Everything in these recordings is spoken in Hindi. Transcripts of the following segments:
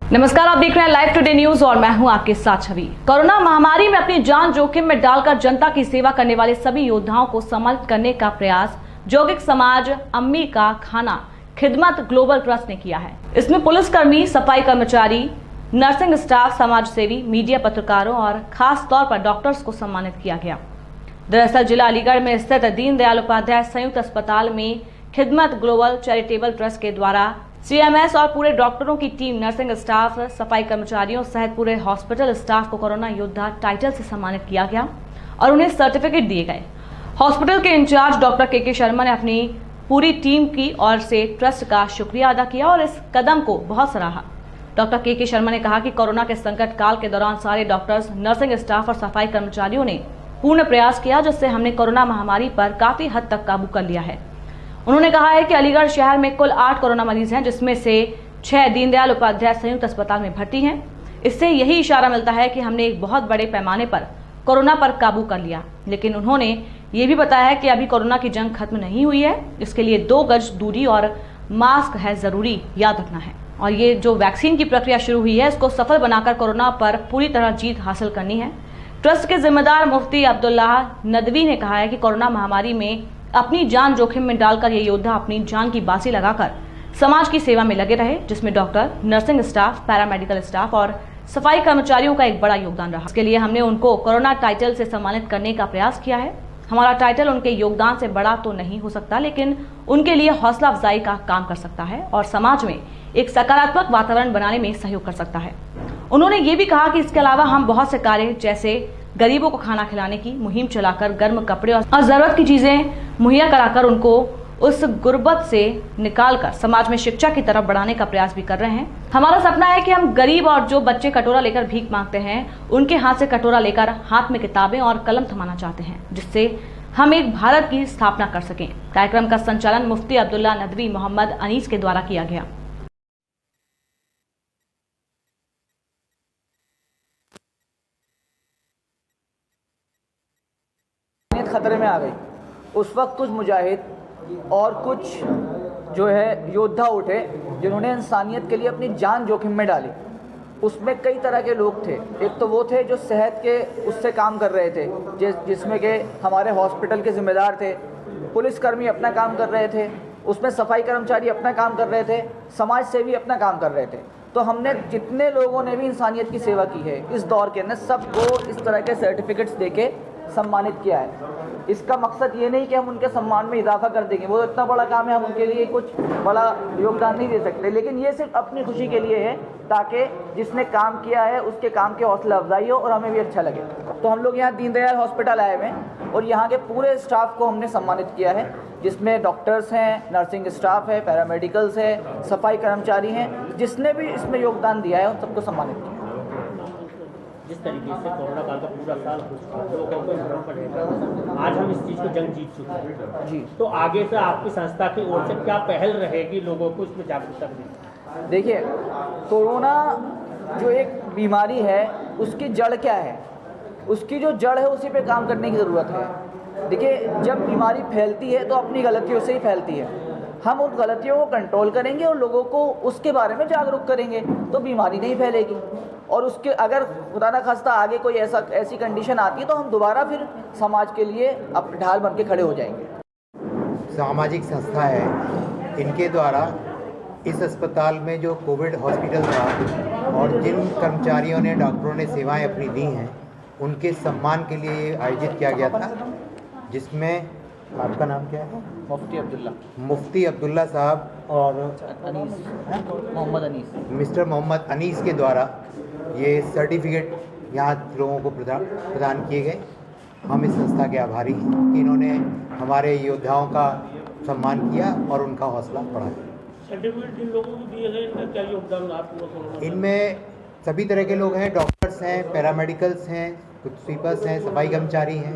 नमस्कार, आप देख रहे हैं लाइव टुडे न्यूज और मैं हूं आपके साथ छवि। कोरोना महामारी में अपनी जान जोखिम में डालकर जनता की सेवा करने वाले सभी योद्धाओं को सम्मानित करने का प्रयास यौगिक समाज अम्मी का खाना खिदमत ग्लोबल ट्रस्ट ने किया है। इसमें पुलिसकर्मी, सफाई कर्मचारी, नर्सिंग स्टाफ, समाज सेवी, मीडिया, पत्रकारों और खास तौर पर डॉक्टर्स को सम्मानित किया गया। दरअसल जिला अलीगढ़ में स्थित दीनदयाल उपाध्याय संयुक्त अस्पताल में खिदमत ग्लोबल चैरिटेबल ट्रस्ट के द्वारा CMS और पूरे डॉक्टरों की टीम, नर्सिंग स्टाफ, सफाई कर्मचारियों सहित पूरे हॉस्पिटल स्टाफ को कोरोना योद्धा टाइटल से सम्मानित किया गया और उन्हें सर्टिफिकेट दिए गए। हॉस्पिटल के इंचार्ज डॉक्टर के शर्मा ने अपनी पूरी टीम की ओर से ट्रस्ट का शुक्रिया अदा किया और इस कदम को बहुत सराहा। डॉक्टर के शर्मा ने कहा कि कोरोना के संकट काल के दौरान सारे डॉक्टर्स, नर्सिंग स्टाफ और सफाई कर्मचारियों ने पूर्ण प्रयास किया, जिससे हमने कोरोना महामारी पर काफी हद तक काबू कर लिया है। उन्होंने कहा है कि अलीगढ़ शहर में कुल 8 कोरोना मरीज हैं, जिसमें से 6 दीनदयाल उपाध्याय संयुक्त अस्पताल में भर्ती हैं। इससे यही इशारा मिलता है कि हमने एक बहुत बड़े पैमाने पर कोरोना पर काबू कर लिया। लेकिन उन्होंने ये भी बताया है कि अभी कोरोना की जंग खत्म नहीं हुई है। इसके लिए 2 गज दूरी और मास्क है जरूरी, याद रखना है। और ये जो वैक्सीन की प्रक्रिया शुरू हुई है, इसको सफल बनाकर कोरोना पर पूरी तरह जीत हासिल करनी है। ट्रस्ट के जिम्मेदार मुफ्ती अब्दुल्ला नदवी ने कहा है कि कोरोना महामारी में अपनी जान जोखिम में डालकर ये योद्धा अपनी जान की बाजी लगाकर समाज की सेवा में लगे रहे, जिसमें doctor, nursing staff, paramedical staff और सफाई कर्मचारियों का एक बड़ा योगदान रहा। इसके लिए हमने उनको कोरोना टाइटल से सम्मानित करने का प्रयास किया है। हमारा टाइटल उनके योगदान से बड़ा तो नहीं हो सकता, लेकिन उनके लिए हौसला अफजाई का काम कर सकता है और समाज में एक सकारात्मक वातावरण बनाने में सहयोग कर सकता है। उन्होंने ये भी कहा कि इसके अलावा हम बहुत से कार्य, जैसे गरीबों को खाना खिलाने की मुहिम चलाकर गर्म कपड़े और जरूरत की चीजें मुहैया कराकर उनको उस गुर्बत से निकालकर समाज में शिक्षा की तरफ बढ़ाने का प्रयास भी कर रहे हैं। हमारा सपना है कि हम गरीब और जो बच्चे कटोरा लेकर भीख मांगते हैं, उनके हाथ से कटोरा लेकर हाथ में किताबें और कलम थमाना चाहते हैं, जिससे हम एक भारत की स्थापना कर सकें। कार्यक्रम का संचालन मुफ्ती अब्दुल्ला नदवी मोहम्मद अनीस के द्वारा किया गया। खतरे में आ गई, उस वक्त कुछ मुजाहिद और कुछ जो है योद्धा उठे, जिन्होंने इंसानियत के लिए अपनी जान जोखिम में डाली। उसमें कई तरह के लोग थे। एक तो वो थे जो सेहत के उससे काम कर रहे थे, जिसमें कि हमारे हॉस्पिटल के ज़िम्मेदार थे, पुलिसकर्मी अपना काम कर रहे थे, उसमें सफाई कर्मचारी अपना काम कर रहे थे, समाज सेवी अपना काम कर रहे थे। तो हमने जितने लोगों ने भी इंसानियत की सेवा की है इस दौर के अंदर, सबको इस तरह के सर्टिफिकेट्स देके सम्मानित किया है। इसका मकसद ये नहीं कि हम उनके सम्मान में इजाफा कर देंगे, वो इतना बड़ा काम है, हम उनके लिए कुछ बड़ा योगदान नहीं दे सकते, लेकिन ये सिर्फ अपनी खुशी के लिए है, ताकि जिसने काम किया है उसके काम की हौसला अफजाई हो और हमें भी अच्छा लगे। तो हम लोग यहाँ दीनदयाल हॉस्पिटल आए हुए हैं और यहाँ के पूरे स्टाफ को हमने सम्मानित किया है, जिसमें डॉक्टर्स हैं, नर्सिंग स्टाफ है, पैरामेडिकल्स है, सफाई कर्मचारी हैं, जिसने भी इसमें योगदान दिया है उन सबको सम्मानित किया। जिस तरीके से कोरोना काल का पूरा साल हो चुका है, लोगों को भ्रम पड़ेगा, आज हम इस चीज़ को जंग जीत चुके हैं जी। तो आगे से आपकी संस्था की ओर से क्या पहल रहेगी लोगों को इसमें जागरूकता देने? देखिए, कोरोना जो एक बीमारी है उसकी जड़ क्या है, उसकी जो जड़ है उसी पे काम करने की ज़रूरत है। देखिए, जब बीमारी फैलती है तो अपनी गलतियों से ही फैलती है। हम उन गलतियों को कंट्रोल करेंगे और लोगों को उसके बारे में जागरूक करेंगे तो बीमारी नहीं फैलेगी। और उसके अगर खुदा न खास्ता आगे कोई ऐसी कंडीशन आती है तो हम दोबारा फिर समाज के लिए अब ढाल बन के खड़े हो जाएंगे। सामाजिक संस्था है, इनके द्वारा इस अस्पताल में जो कोविड हॉस्पिटल था और जिन कर्मचारियों ने, डॉक्टरों ने सेवाएं अपनी दी हैं, उनके सम्मान के लिए आयोजित किया गया था, जिसमें आपका नाम क्या है? मुफ्ती अब्दुल्ला साहब और मिस्टर मोहम्मद अनीस के द्वारा ये सर्टिफिकेट यहाँ लोगों को प्रदान किए गए। हम इस संस्था के आभारी हैं कि इन्होंने हमारे योद्धाओं का सम्मान किया और उनका हौसला बढ़ाया। सर्टिफिकेट जिन लोगों को दिए गए, इनका क्या योगदान आपको? इनमें सभी तरह के लोग हैं, डॉक्टर्स हैं, पैरामेडिकल्स हैं, कुछ स्वीपर्स हैं, सफाई कर्मचारी हैं।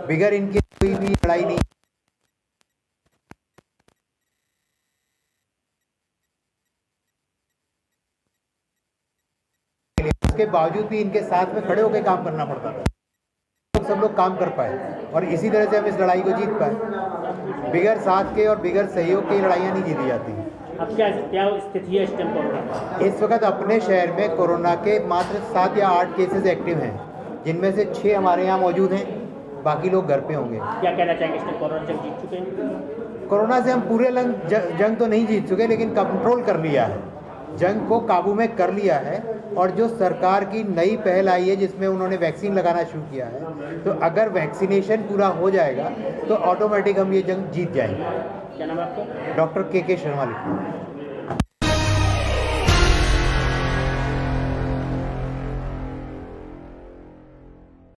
बिगर इनकी कोई भी लड़ाई नहीं। उसके बावजूद भी इनके साथ में खड़े होकर काम करना पड़ता था। सब लोग काम कर पाए और इसी तरह से हम इस लड़ाई को जीत पाए। बिगर साथ के और बिगर सहयोग के लड़ाइयाँ नहीं जीती जाती। अब क्या स्थिति है इस टाइम कोरोना का? इस वक्त अपने शहर में कोरोना के मात्र 7 या 8 केसेस एक्टिव हैं, जिनमें से 6 हमारे यहाँ मौजूद हैं, बाकी लोग घर पे होंगे। क्या कहना चाहेंगे, इस टाइम कोरोना जंग जीत चुके हैं? कोरोना से हम पूरे जंग तो नहीं जीत चुके, लेकिन कंट्रोल कर लिया है, जंग को काबू में कर लिया है। और जो सरकार की नई पहल आई है जिसमें उन्होंने वैक्सीन लगाना शुरू किया है, तो अगर वैक्सीनेशन पूरा हो जाएगा तो ऑटोमेटिक हम ये जंग जीत जाएंगे। क्या नाम है आपका? डॉक्टर के शर्मा लिखते हैं।